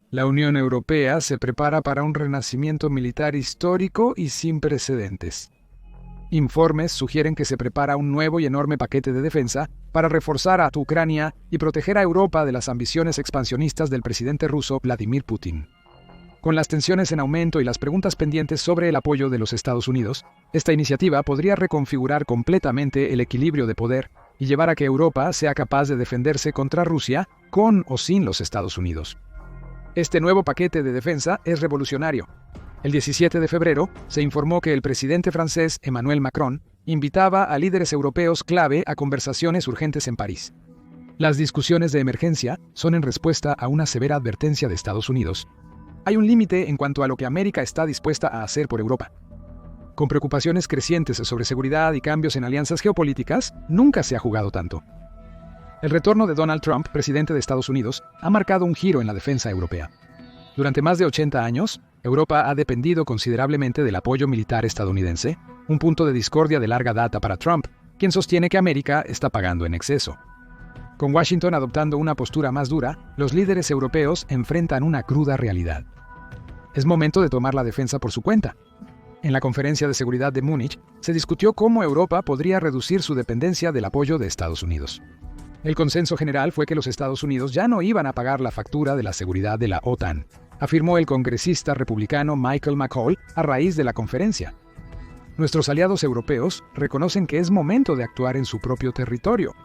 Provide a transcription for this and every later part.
La Unión Europea se prepara para un renacimiento militar histórico y sin precedentes. Informes sugieren que se prepara un nuevo y enorme paquete de defensa para reforzar a Ucrania y proteger a Europa de las ambiciones expansionistas del presidente ruso Vladimir Putin. Con las tensiones en aumento y las preguntas pendientes sobre el apoyo de los Estados Unidos, esta iniciativa podría reconfigurar completamente el equilibrio de poder y llevar a que Europa sea capaz de defenderse contra Rusia con o sin los Estados Unidos. Este nuevo paquete de defensa es revolucionario. El 17 de febrero se informó que el presidente francés Emmanuel Macron invitaba a líderes europeos clave a conversaciones urgentes en París. Las discusiones de emergencia son en respuesta a una severa advertencia de Estados Unidos. Hay un límite en cuanto a lo que América está dispuesta a hacer por Europa. Con preocupaciones crecientes sobre seguridad y cambios en alianzas geopolíticas, nunca se ha jugado tanto. El retorno de Donald Trump, presidente de Estados Unidos, ha marcado un giro en la defensa europea. Durante más de 80 años, Europa ha dependido considerablemente del apoyo militar estadounidense, un punto de discordia de larga data para Trump, quien sostiene que América está pagando en exceso. Con Washington adoptando una postura más dura, los líderes europeos enfrentan una cruda realidad. Es momento de tomar la defensa por su cuenta. En la Conferencia de Seguridad de Múnich, se discutió cómo Europa podría reducir su dependencia del apoyo de Estados Unidos. El consenso general fue que los Estados Unidos ya no iban a pagar la factura de la seguridad de la OTAN, afirmó el congresista republicano Michael McCaul a raíz de la conferencia. Nuestros aliados europeos reconocen que es momento de actuar en su propio territorio.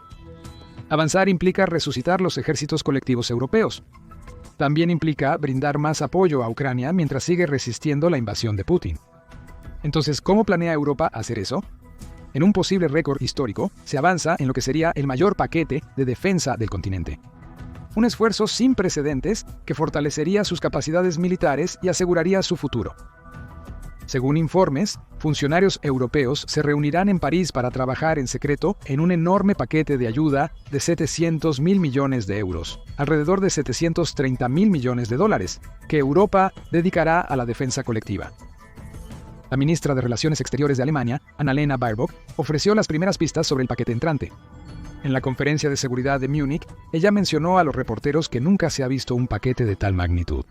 Avanzar implica resucitar los ejércitos colectivos europeos. También implica brindar más apoyo a Ucrania mientras sigue resistiendo la invasión de Putin. Entonces, ¿cómo planea Europa hacer eso? En un posible récord histórico, se avanza en lo que sería el mayor paquete de defensa del continente. Un esfuerzo sin precedentes que fortalecería sus capacidades militares y aseguraría su futuro. Según informes, funcionarios europeos se reunirán en París para trabajar en secreto en un enorme paquete de ayuda de 700.000 millones de euros, alrededor de 730.000 millones de dólares, que Europa dedicará a la defensa colectiva. La ministra de Relaciones Exteriores de Alemania, Annalena Baerbock, ofreció las primeras pistas sobre el paquete entrante. En la Conferencia de Seguridad de Múnich, ella mencionó a los reporteros que nunca se ha visto un paquete de tal magnitud.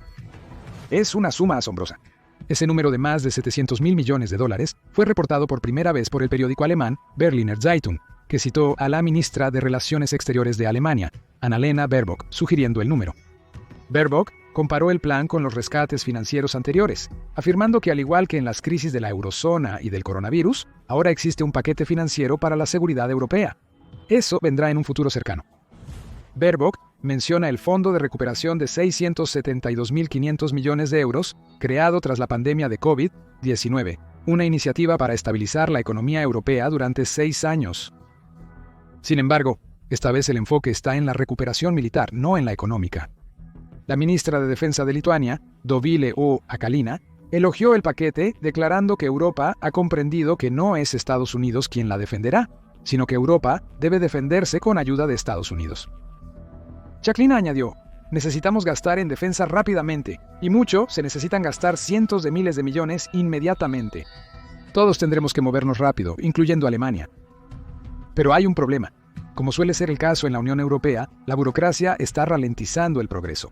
Es una suma asombrosa. Ese número de más de 700.000 millones de dólares fue reportado por primera vez por el periódico alemán Berliner Zeitung, que citó a la ministra de Relaciones Exteriores de Alemania, Annalena Baerbock, sugiriendo el número. Baerbock comparó el plan con los rescates financieros anteriores, afirmando que al igual que en las crisis de la eurozona y del coronavirus, ahora existe un paquete financiero para la seguridad europea. Eso vendrá en un futuro cercano. Baerbock menciona el Fondo de Recuperación de 672.500 millones de euros, creado tras la pandemia de COVID-19, una iniciativa para estabilizar la economía europea durante 6 años. Sin embargo, esta vez el enfoque está en la recuperación militar, no en la económica. La ministra de Defensa de Lituania, Dovilė Šakalienė, elogió el paquete declarando que Europa ha comprendido que no es Estados Unidos quien la defenderá, sino que Europa debe defenderse con ayuda de Estados Unidos. Šakalienė añadió, necesitamos gastar en defensa rápidamente, y mucho se necesitan gastar cientos de miles de millones inmediatamente. Todos tendremos que movernos rápido, incluyendo Alemania. Pero hay un problema. Como suele ser el caso en la Unión Europea, la burocracia está ralentizando el progreso.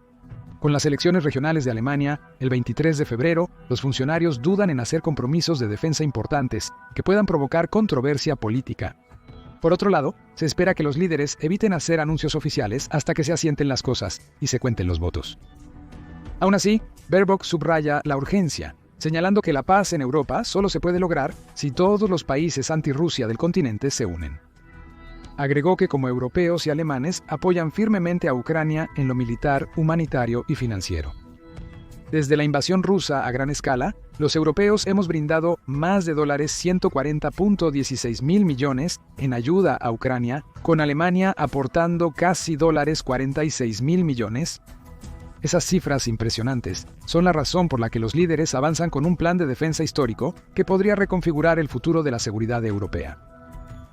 Con las elecciones regionales de Alemania, el 23 de febrero, los funcionarios dudan en hacer compromisos de defensa importantes que puedan provocar controversia política. Por otro lado, se espera que los líderes eviten hacer anuncios oficiales hasta que se asienten las cosas y se cuenten los votos. Aún así, Baerbock subraya la urgencia, señalando que la paz en Europa solo se puede lograr si todos los países anti-Rusia del continente se unen. Agregó que como europeos y alemanes apoyan firmemente a Ucrania en lo militar, humanitario y financiero. Desde la invasión rusa a gran escala, los europeos hemos brindado más de $140.16 mil millones en ayuda a Ucrania, con Alemania aportando casi $46 mil millones. Esas cifras impresionantes son la razón por la que los líderes avanzan con un plan de defensa histórico que podría reconfigurar el futuro de la seguridad europea.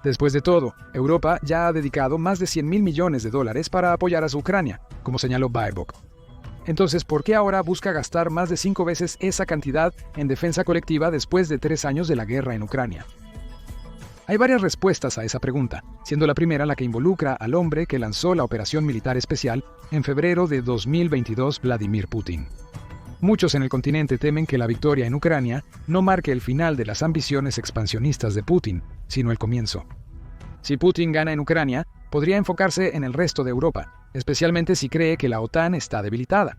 Después de todo, Europa ya ha dedicado más de 100.000 millones de dólares para apoyar a su Ucrania, como señaló Baerbock. Entonces, ¿por qué ahora busca gastar más de 5 veces esa cantidad en defensa colectiva después de 3 años de la guerra en Ucrania? Hay varias respuestas a esa pregunta, siendo la primera la que involucra al hombre que lanzó la operación militar especial en febrero de 2022, Vladimir Putin. Muchos en el continente temen que la victoria en Ucrania no marque el final de las ambiciones expansionistas de Putin, sino el comienzo. Si Putin gana en Ucrania, podría enfocarse en el resto de Europa, especialmente si cree que la OTAN está debilitada.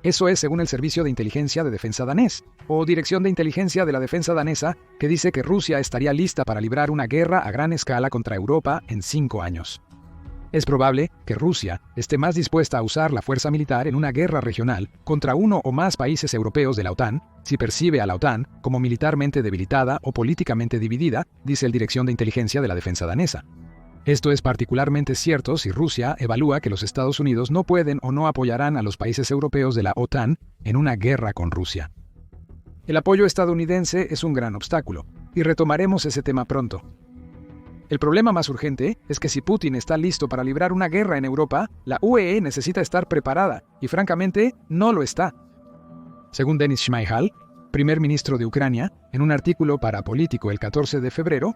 Eso es según el Servicio de Inteligencia de Defensa danés, o Dirección de Inteligencia de la Defensa danesa, que dice que Rusia estaría lista para librar una guerra a gran escala contra Europa en 5 años. Es probable que Rusia esté más dispuesta a usar la fuerza militar en una guerra regional contra uno o más países europeos de la OTAN, si percibe a la OTAN como militarmente debilitada o políticamente dividida, dice el Dirección de Inteligencia de la Defensa danesa. Esto es particularmente cierto si Rusia evalúa que los Estados Unidos no pueden o no apoyarán a los países europeos de la OTAN en una guerra con Rusia. El apoyo estadounidense es un gran obstáculo, y retomaremos ese tema pronto. El problema más urgente es que si Putin está listo para librar una guerra en Europa, la UE necesita estar preparada, y francamente, no lo está. Según Denis Shmyhal, primer ministro de Ucrania, en un artículo para Político el 14 de febrero,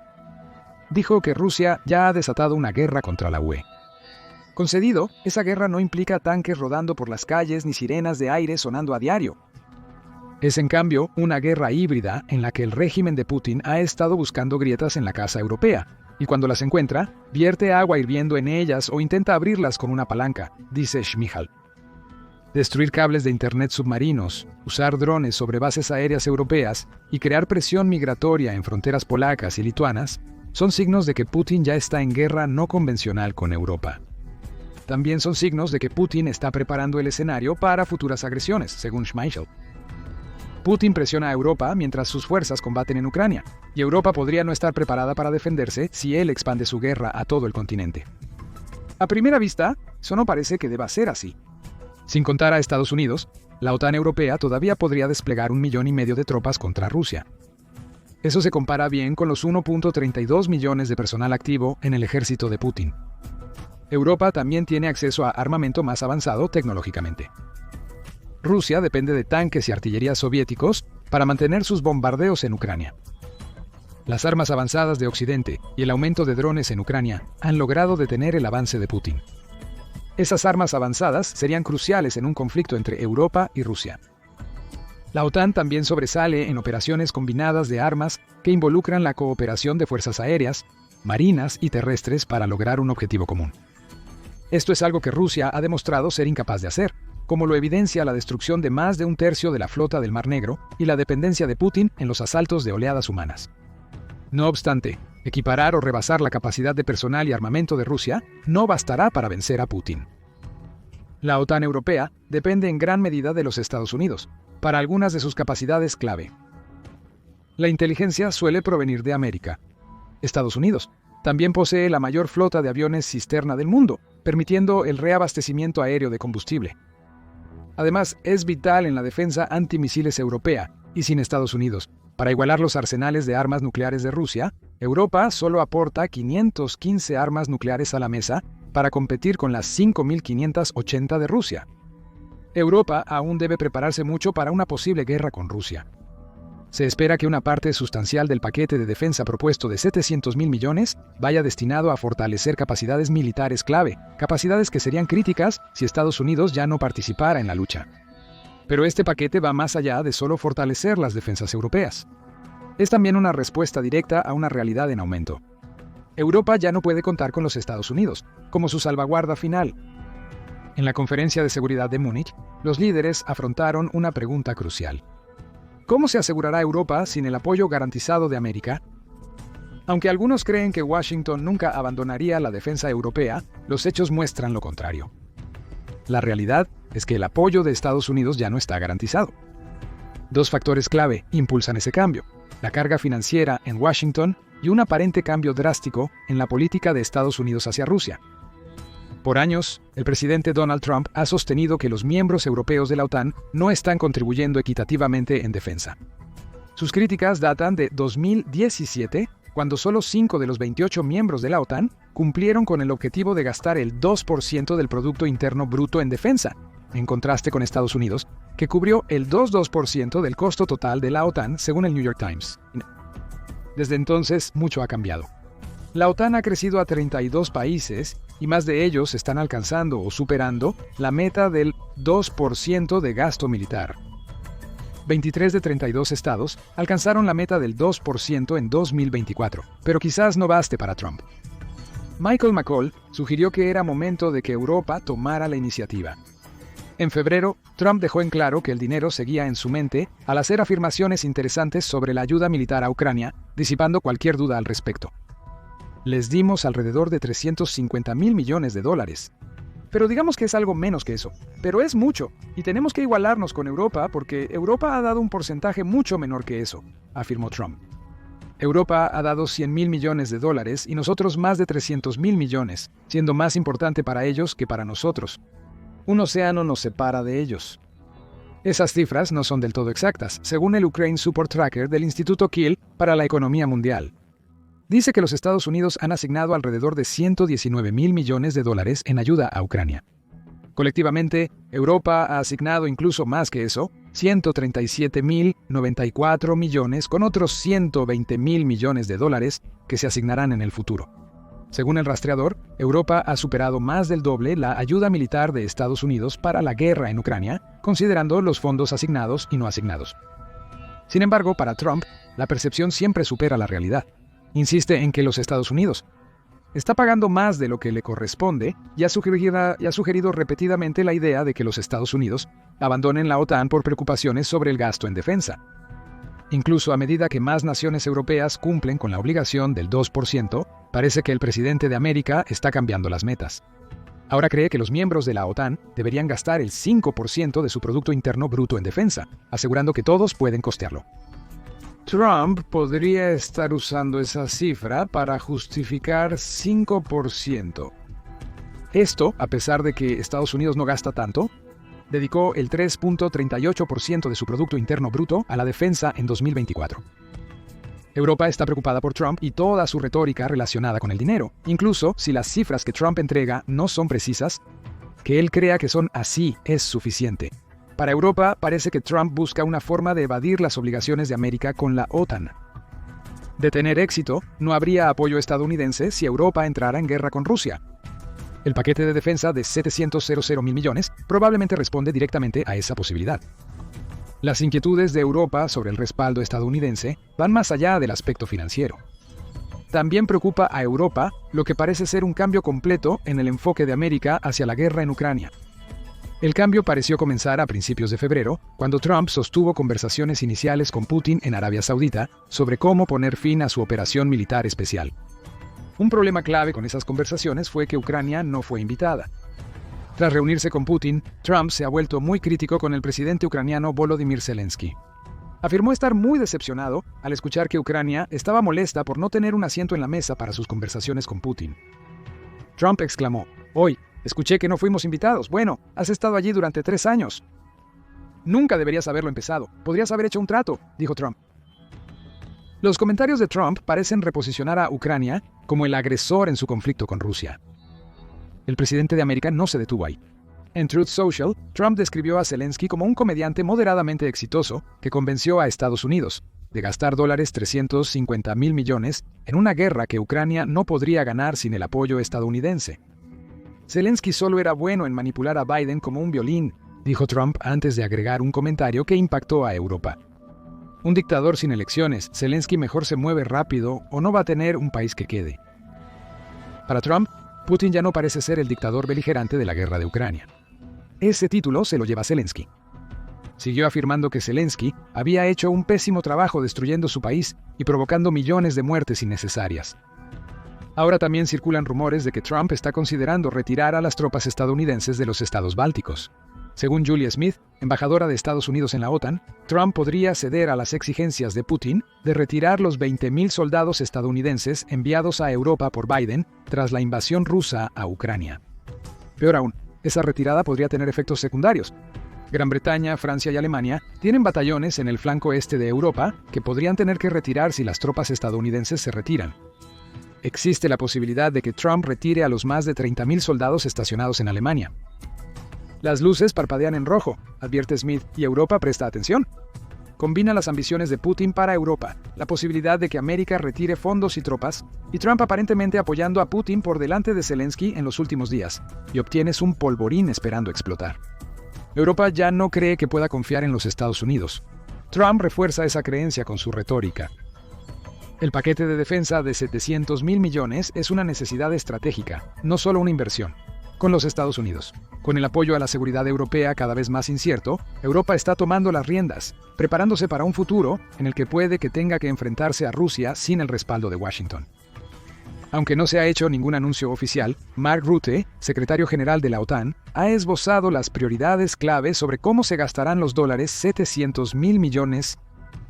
dijo que Rusia ya ha desatado una guerra contra la UE. Concedido, esa guerra no implica tanques rodando por las calles ni sirenas de aire sonando a diario. Es en cambio una guerra híbrida en la que el régimen de Putin ha estado buscando grietas en la casa europea, y cuando las encuentra, vierte agua hirviendo en ellas o intenta abrirlas con una palanca, dice Shmyhal. Destruir cables de internet submarinos, usar drones sobre bases aéreas europeas y crear presión migratoria en fronteras polacas y lituanas son signos de que Putin ya está en guerra no convencional con Europa. También son signos de que Putin está preparando el escenario para futuras agresiones, según Shmyhal. Putin presiona a Europa mientras sus fuerzas combaten en Ucrania, y Europa podría no estar preparada para defenderse si él expande su guerra a todo el continente. A primera vista, eso no parece que deba ser así. Sin contar a Estados Unidos, la OTAN europea todavía podría desplegar 1,5 millones de tropas contra Rusia. Eso se compara bien con los 1,32 millones de personal activo en el ejército de Putin. Europa también tiene acceso a armamento más avanzado tecnológicamente. Rusia depende de tanques y artillería soviéticos para mantener sus bombardeos en Ucrania. Las armas avanzadas de Occidente y el aumento de drones en Ucrania han logrado detener el avance de Putin. Esas armas avanzadas serían cruciales en un conflicto entre Europa y Rusia. La OTAN también sobresale en operaciones combinadas de armas que involucran la cooperación de fuerzas aéreas, marinas y terrestres para lograr un objetivo común. Esto es algo que Rusia ha demostrado ser incapaz de hacer, como lo evidencia la destrucción de más de 1/3 de la flota del Mar Negro y la dependencia de Putin en los asaltos de oleadas humanas. No obstante, equiparar o rebasar la capacidad de personal y armamento de Rusia no bastará para vencer a Putin. La OTAN europea depende en gran medida de los Estados Unidos, para algunas de sus capacidades clave. La inteligencia suele provenir de América. Estados Unidos también posee la mayor flota de aviones cisterna del mundo, permitiendo el reabastecimiento aéreo de combustible. Además, es vital en la defensa antimisiles europea, y sin Estados Unidos. Para igualar los arsenales de armas nucleares de Rusia, Europa solo aporta 515 armas nucleares a la mesa para competir con las 5.580 de Rusia. Europa aún debe prepararse mucho para una posible guerra con Rusia. Se espera que una parte sustancial del paquete de defensa propuesto de 700.000 millones vaya destinado a fortalecer capacidades militares clave, capacidades que serían críticas si Estados Unidos ya no participara en la lucha. Pero este paquete va más allá de solo fortalecer las defensas europeas. Es también una respuesta directa a una realidad en aumento. Europa ya no puede contar con los Estados Unidos como su salvaguarda final. En la Conferencia de Seguridad de Múnich, los líderes afrontaron una pregunta crucial. ¿Cómo se asegurará Europa sin el apoyo garantizado de América? Aunque algunos creen que Washington nunca abandonaría la defensa europea, los hechos muestran lo contrario. La realidad es que el apoyo de Estados Unidos ya no está garantizado. Dos factores clave impulsan ese cambio: la carga financiera en Washington y un aparente cambio drástico en la política de Estados Unidos hacia Rusia. Por años, el presidente Donald Trump ha sostenido que los miembros europeos de la OTAN no están contribuyendo equitativamente en defensa. Sus críticas datan de 2017, cuando solo 5 de los 28 miembros de la OTAN cumplieron con el objetivo de gastar el 2% del Producto Interno Bruto en defensa, en contraste con Estados Unidos, que cubrió el 2,2% del costo total de la OTAN, según el New York Times. Desde entonces, mucho ha cambiado. La OTAN ha crecido a 32 países y más de ellos están alcanzando o superando la meta del 2% de gasto militar. 23 de 32 estados alcanzaron la meta del 2% en 2024, pero quizás no baste para Trump. Michael McCall sugirió que era momento de que Europa tomara la iniciativa. En febrero, Trump dejó en claro que el dinero seguía en su mente al hacer afirmaciones interesantes sobre la ayuda militar a Ucrania, disipando cualquier duda al respecto. Les dimos alrededor de $350 mil millones. Pero digamos que es algo menos que eso. Pero es mucho, y tenemos que igualarnos con Europa porque Europa ha dado un porcentaje mucho menor que eso, afirmó Trump. Europa ha dado $100 mil millones y nosotros más de 300 mil millones, siendo más importante para ellos que para nosotros. Un océano nos separa de ellos. Esas cifras no son del todo exactas, según el Ukraine Support Tracker del Instituto Kiel para la Economía Mundial. Dice que los Estados Unidos han asignado alrededor de $119 mil millones en ayuda a Ucrania. Colectivamente, Europa ha asignado incluso más que eso, $137.094 millones con otros $120 mil millones que se asignarán en el futuro. Según el rastreador, Europa ha superado más del doble la ayuda militar de Estados Unidos para la guerra en Ucrania, considerando los fondos asignados y no asignados. Sin embargo, para Trump, la percepción siempre supera la realidad. Insiste en que los Estados Unidos está pagando más de lo que le corresponde y ha sugerido repetidamente la idea de que los Estados Unidos abandonen la OTAN por preocupaciones sobre el gasto en defensa. Incluso a medida que más naciones europeas cumplen con la obligación del 2%, parece que el presidente de América está cambiando las metas. Ahora cree que los miembros de la OTAN deberían gastar el 5% de su Producto Interno Bruto en defensa, asegurando que todos pueden costearlo. Trump podría estar usando esa cifra para justificar 5%. Esto, a pesar de que Estados Unidos no gasta tanto, dedicó el 3.38% de su Producto Interno Bruto a la defensa en 2024. Europa está preocupada por Trump y toda su retórica relacionada con el dinero, incluso si las cifras que Trump entrega no son precisas, que él crea que son así es suficiente. Para Europa parece que Trump busca una forma de evadir las obligaciones de América con la OTAN. De tener éxito, no habría apoyo estadounidense si Europa entrara en guerra con Rusia. El paquete de defensa de $700 mil millones probablemente responde directamente a esa posibilidad. Las inquietudes de Europa sobre el respaldo estadounidense van más allá del aspecto financiero. También preocupa a Europa lo que parece ser un cambio completo en el enfoque de América hacia la guerra en Ucrania. El cambio pareció comenzar a principios de febrero, cuando Trump sostuvo conversaciones iniciales con Putin en Arabia Saudita sobre cómo poner fin a su operación militar especial. Un problema clave con esas conversaciones fue que Ucrania no fue invitada. Tras reunirse con Putin, Trump se ha vuelto muy crítico con el presidente ucraniano Volodymyr Zelensky. Afirmó estar muy decepcionado al escuchar que Ucrania estaba molesta por no tener un asiento en la mesa para sus conversaciones con Putin. Trump exclamó: «Hoy, escuché que no fuimos invitados. Bueno, has estado allí durante 3 años. Nunca deberías haberlo empezado. Podrías haber hecho un trato», dijo Trump. Los comentarios de Trump parecen reposicionar a Ucrania como el agresor en su conflicto con Rusia. El presidente de América no se detuvo ahí. En Truth Social, Trump describió a Zelensky como un comediante moderadamente exitoso que convenció a Estados Unidos de gastar $350 mil millones en una guerra que Ucrania no podría ganar sin el apoyo estadounidense. Zelensky solo era bueno en manipular a Biden como un violín, dijo Trump antes de agregar un comentario que impactó a Europa. Un dictador sin elecciones, Zelensky mejor se mueve rápido o no va a tener un país que quede. Para Trump, Putin ya no parece ser el dictador beligerante de la guerra de Ucrania. Ese título se lo lleva Zelensky. Siguió afirmando que Zelensky había hecho un pésimo trabajo destruyendo su país y provocando millones de muertes innecesarias. Ahora también circulan rumores de que Trump está considerando retirar a las tropas estadounidenses de los estados bálticos. Según Julia Smith, embajadora de Estados Unidos en la OTAN, Trump podría ceder a las exigencias de Putin de retirar los 20.000 soldados estadounidenses enviados a Europa por Biden tras la invasión rusa a Ucrania. Peor aún, esa retirada podría tener efectos secundarios. Gran Bretaña, Francia y Alemania tienen batallones en el flanco este de Europa que podrían tener que retirar si las tropas estadounidenses se retiran. Existe la posibilidad de que Trump retire a los más de 30.000 soldados estacionados en Alemania. Las luces parpadean en rojo, advierte Smith, y Europa presta atención. combina las ambiciones de Putin para Europa, la posibilidad de que América retire fondos y tropas, y Trump aparentemente apoyando a Putin por delante de Zelensky en los últimos días, y obtienes un polvorín esperando explotar. Europa ya no cree que pueda confiar en los Estados Unidos. Trump refuerza esa creencia con su retórica. El paquete de defensa de 700.000 millones es una necesidad estratégica, no solo una inversión. Con los Estados Unidos, con el apoyo a la seguridad europea cada vez más incierto, Europa está tomando las riendas, preparándose para un futuro en el que puede que tenga que enfrentarse a Rusia sin el respaldo de Washington. Aunque no se ha hecho ningún anuncio oficial, Mark Rutte, secretario general de la OTAN, ha esbozado las prioridades clave sobre cómo se gastarán los dólares 700.000 millones.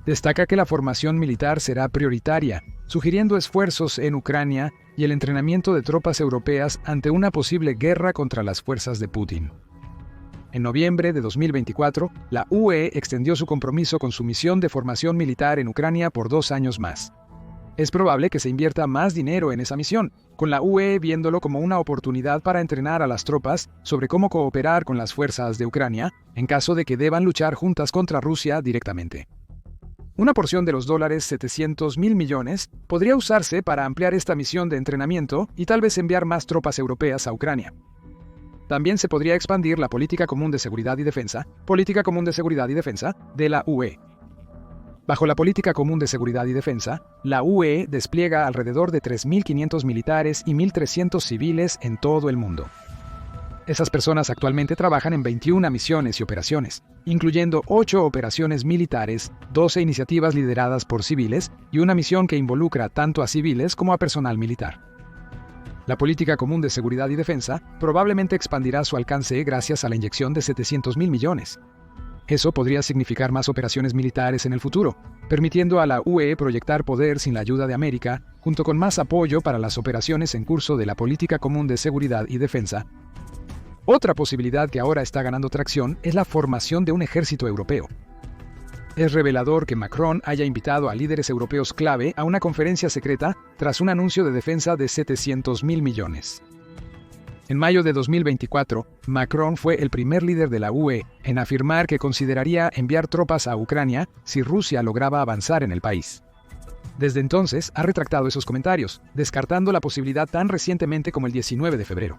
Destaca que la formación militar será prioritaria, sugiriendo esfuerzos en Ucrania y el entrenamiento de tropas europeas ante una posible guerra contra las fuerzas de Putin. En noviembre de 2024, la UE extendió su compromiso con su misión de formación militar en Ucrania por 2 años más. Es probable que se invierta más dinero en esa misión, con la UE viéndolo como una oportunidad para entrenar a las tropas sobre cómo cooperar con las fuerzas de Ucrania en caso de que deban luchar juntas contra Rusia directamente. Una porción de los dólares 700.000 millones podría usarse para ampliar esta misión de entrenamiento y tal vez enviar más tropas europeas a Ucrania. También se podría expandir la Política Común de Seguridad y Defensa, de la UE. Bajo la Política Común de Seguridad y Defensa, la UE despliega alrededor de 3.500 militares y 1.300 civiles en todo el mundo. Esas personas actualmente trabajan en 21 misiones y operaciones, incluyendo 8 operaciones militares, 12 iniciativas lideradas por civiles y una misión que involucra tanto a civiles como a personal militar. La Política Común de Seguridad y Defensa probablemente expandirá su alcance gracias a la inyección de 700.000 millones. Eso podría significar más operaciones militares en el futuro, permitiendo a la UE proyectar poder sin la ayuda de América, junto con más apoyo para las operaciones en curso de la Política Común de Seguridad y Defensa. Otra posibilidad que ahora está ganando tracción es la formación de un ejército europeo. Es revelador que Macron haya invitado a líderes europeos clave a una conferencia secreta tras un anuncio de defensa de 700.000 millones. En mayo de 2024, Macron fue el primer líder de la UE en afirmar que consideraría enviar tropas a Ucrania si Rusia lograba avanzar en el país. Desde entonces ha retractado esos comentarios, descartando la posibilidad tan recientemente como el 19 de febrero.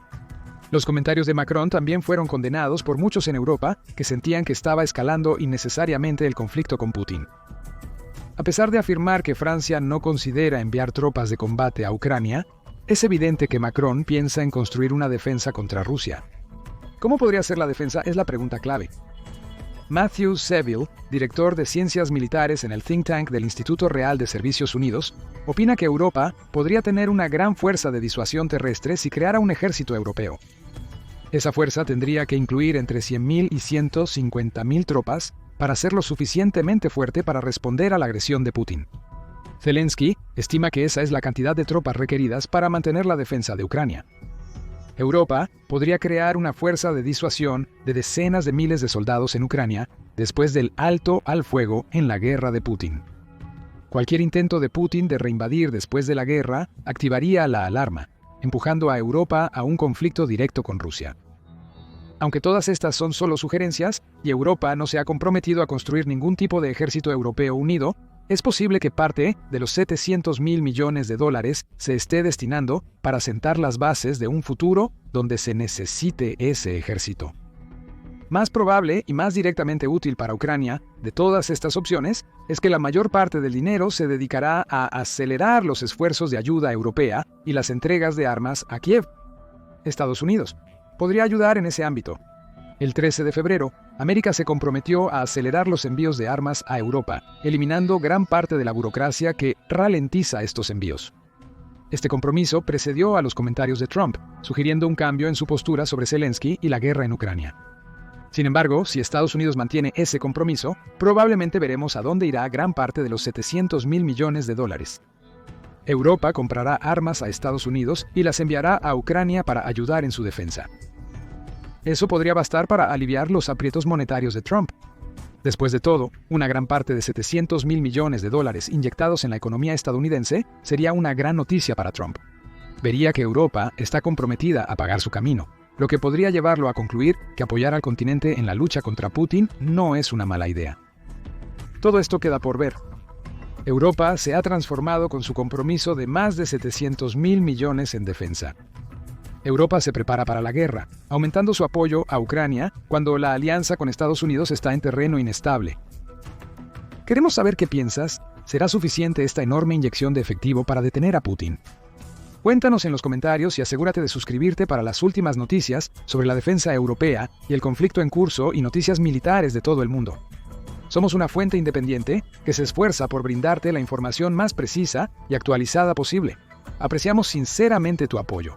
Los comentarios de Macron también fueron condenados por muchos en Europa que sentían que estaba escalando innecesariamente el conflicto con Putin. A pesar de afirmar que Francia no considera enviar tropas de combate a Ucrania, es evidente que Macron piensa en construir una defensa contra Rusia. ¿Cómo podría ser la defensa? Es la pregunta clave. Matthew Seville, director de Ciencias Militares en el think tank del Instituto Real de Servicios Unidos, opina que Europa podría tener una gran fuerza de disuasión terrestre si creara un ejército europeo. Esa fuerza tendría que incluir entre 100.000 y 150.000 tropas para ser lo suficientemente fuerte para responder a la agresión de Putin. Zelensky estima que esa es la cantidad de tropas requeridas para mantener la defensa de Ucrania. Europa podría crear una fuerza de disuasión de decenas de miles de soldados en Ucrania después del alto al fuego en la guerra de Putin. Cualquier intento de Putin de reinvadir después de la guerra activaría la alarma, empujando a Europa a un conflicto directo con Rusia. Aunque todas estas son solo sugerencias y Europa no se ha comprometido a construir ningún tipo de ejército europeo unido, es posible que parte de los 700.000 millones de dólares se esté destinando para sentar las bases de un futuro donde se necesite ese ejército. Más probable y más directamente útil para Ucrania de todas estas opciones es que la mayor parte del dinero se dedicará a acelerar los esfuerzos de ayuda europea y las entregas de armas a Kiev. Estados Unidos podría ayudar en ese ámbito. El 13 de febrero, América se comprometió a acelerar los envíos de armas a Europa, eliminando gran parte de la burocracia que ralentiza estos envíos. Este compromiso precedió a los comentarios de Trump, sugiriendo un cambio en su postura sobre Zelensky y la guerra en Ucrania. Sin embargo, si Estados Unidos mantiene ese compromiso, probablemente veremos a dónde irá gran parte de los 700.000 millones de dólares. Europa comprará armas a Estados Unidos y las enviará a Ucrania para ayudar en su defensa. Eso podría bastar para aliviar los aprietos monetarios de Trump. Después de todo, una gran parte de 700.000 millones de dólares inyectados en la economía estadounidense sería una gran noticia para Trump. Vería que Europa está comprometida a pagar su camino, lo que podría llevarlo a concluir que apoyar al continente en la lucha contra Putin no es una mala idea. Todo esto queda por ver. Europa se ha transformado con su compromiso de más de 700.000 millones en defensa. Europa se prepara para la guerra, aumentando su apoyo a Ucrania cuando la alianza con Estados Unidos está en terreno inestable. Queremos saber qué piensas. ¿Será suficiente esta enorme inyección de efectivo para detener a Putin? Cuéntanos en los comentarios y asegúrate de suscribirte para las últimas noticias sobre la defensa europea y el conflicto en curso y noticias militares de todo el mundo. Somos una fuente independiente que se esfuerza por brindarte la información más precisa y actualizada posible. Apreciamos sinceramente tu apoyo.